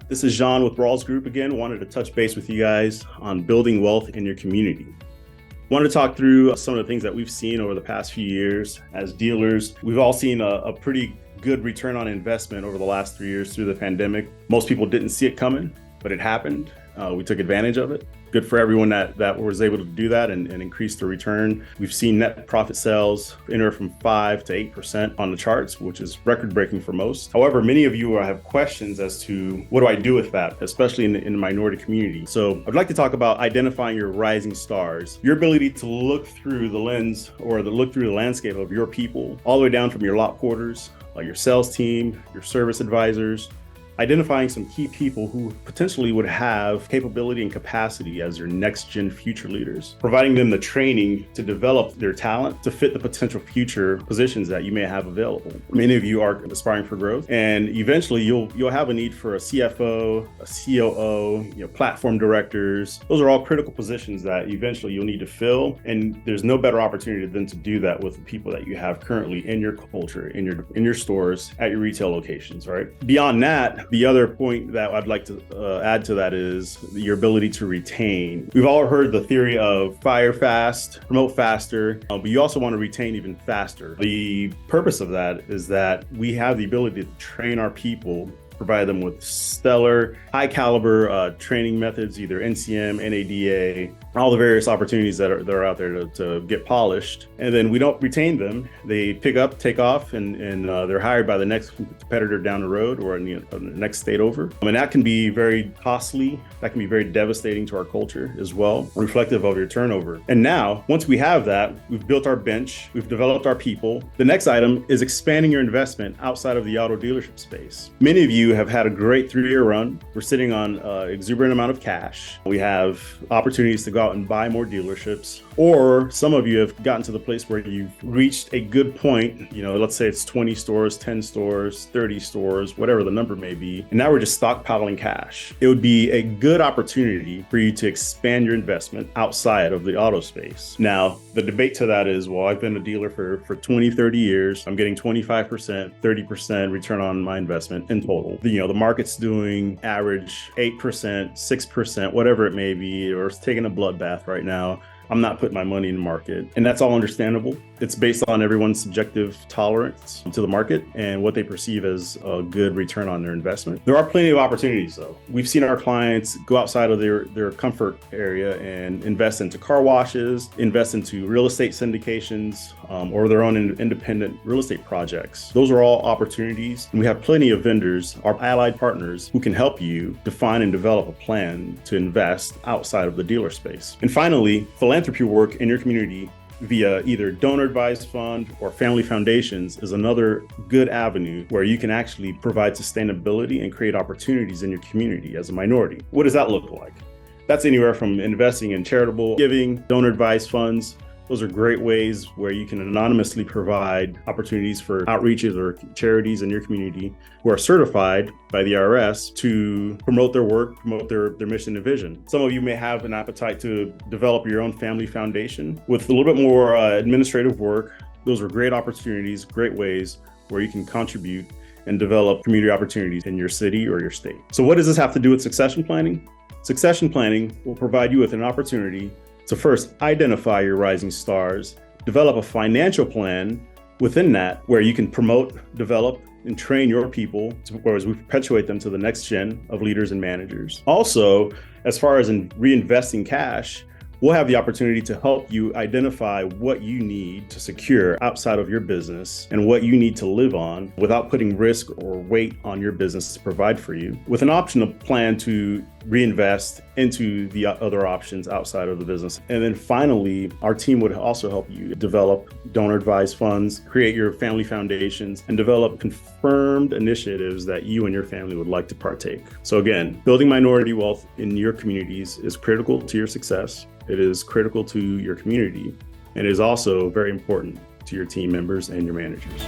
This is John with Rawls Group again. Wanted to touch base with you guys on building wealth in your community. Wanted to talk through some of the things that we've seen over the past few years as dealers. We've all seen a pretty good return on investment over the last 3 years through the pandemic. Most people didn't see it coming, but it happened. We took advantage of it. Good for everyone that was able to do that and increase the return. We've seen net profit sales anywhere from 5 to 8% on the charts, which is record breaking for most. However, many of you have questions as to what do I do with that, especially in the minority community. So I'd like to talk about identifying your rising stars, your ability to look through the lens or look through the landscape of your people, all the way down from your lot porters, your sales team, your service advisors, identifying some key people who potentially would have capability and capacity as your next gen future leaders, providing them the training to develop their talent to fit the potential future positions that you may have available. Many of you are aspiring for growth, and eventually you'll have a need for a CFO, a COO, platform directors. Those are all critical positions that eventually you'll need to fill, and there's no better opportunity than to do that with the people that you have currently in your culture, in your stores, at your retail locations, right? Beyond that, the other point that I'd like to add to that is your ability to retain. We've all heard the theory of fire fast, promote faster, but you also want to retain even faster. The purpose of that is that we have the ability to train our people, provide them with stellar, high caliber training methods, either NCM, NADA, all the various opportunities that are out there to get polished. And then we don't retain them. They pick up, take off, and they're hired by the next competitor down the road or in the next state over. And that can be very costly. That can be very devastating to our culture as well, reflective of your turnover. And now, once we have that, we've built our bench, we've developed our people. The next item is expanding your investment outside of the auto dealership space. Many of you have had a great 3-year run. We're sitting on an exuberant amount of cash. We have opportunities to go out and buy more dealerships, or some of you have gotten to the place where you've reached a good point. Let's say it's 20 stores, 10 stores, 30 stores, whatever the number may be. And now we're just stockpiling cash. It would be a good opportunity for you to expand your investment outside of the auto space. Now, the debate to that is, well, I've been a dealer for 20, 30 years. I'm getting 25%, 30% return on my investment in total. The market's doing average 8%, 6%, whatever it may be, or it's taking a bloodbath right now. I'm not putting my money in the market, and that's all understandable. It's based on everyone's subjective tolerance to the market and what they perceive as a good return on their investment. There are plenty of opportunities though. We've seen our clients go outside of their comfort area and invest into car washes, invest into real estate syndications, or their own independent real estate projects. Those are all opportunities. And we have plenty of vendors, our allied partners, who can help you define and develop a plan to invest outside of the dealer space. And finally, philanthropy work in your community via either donor advised fund or family foundations is another good avenue where you can actually provide sustainability and create opportunities in your community as a minority. What does that look like? That's anywhere from investing in charitable giving, donor advised funds. Those are great ways where you can anonymously provide opportunities for outreaches or charities in your community who are certified by the IRS to promote their work, promote their mission and vision. Some of you may have an appetite to develop your own family foundation with a little bit more administrative work. Those are great opportunities, great ways where you can contribute and develop community opportunities in your city or your state. So what does this have to do with succession planning? Succession planning will provide you with an opportunity to first identify your rising stars, develop a financial plan within that where you can promote, develop, and train your people as we perpetuate them to the next gen of leaders and managers. Also, as far as in reinvesting cash, we'll have the opportunity to help you identify what you need to secure outside of your business and what you need to live on without putting risk or weight on your business to provide for you, with an optional plan to reinvest into the other options outside of the business. And then finally, our team would also help you develop donor advised funds, create your family foundations, and develop confirmed initiatives that you and your family would like to partake. So again, building minority wealth in your communities is critical to your success. It is critical to your community, and it is also very important to your team members and your managers.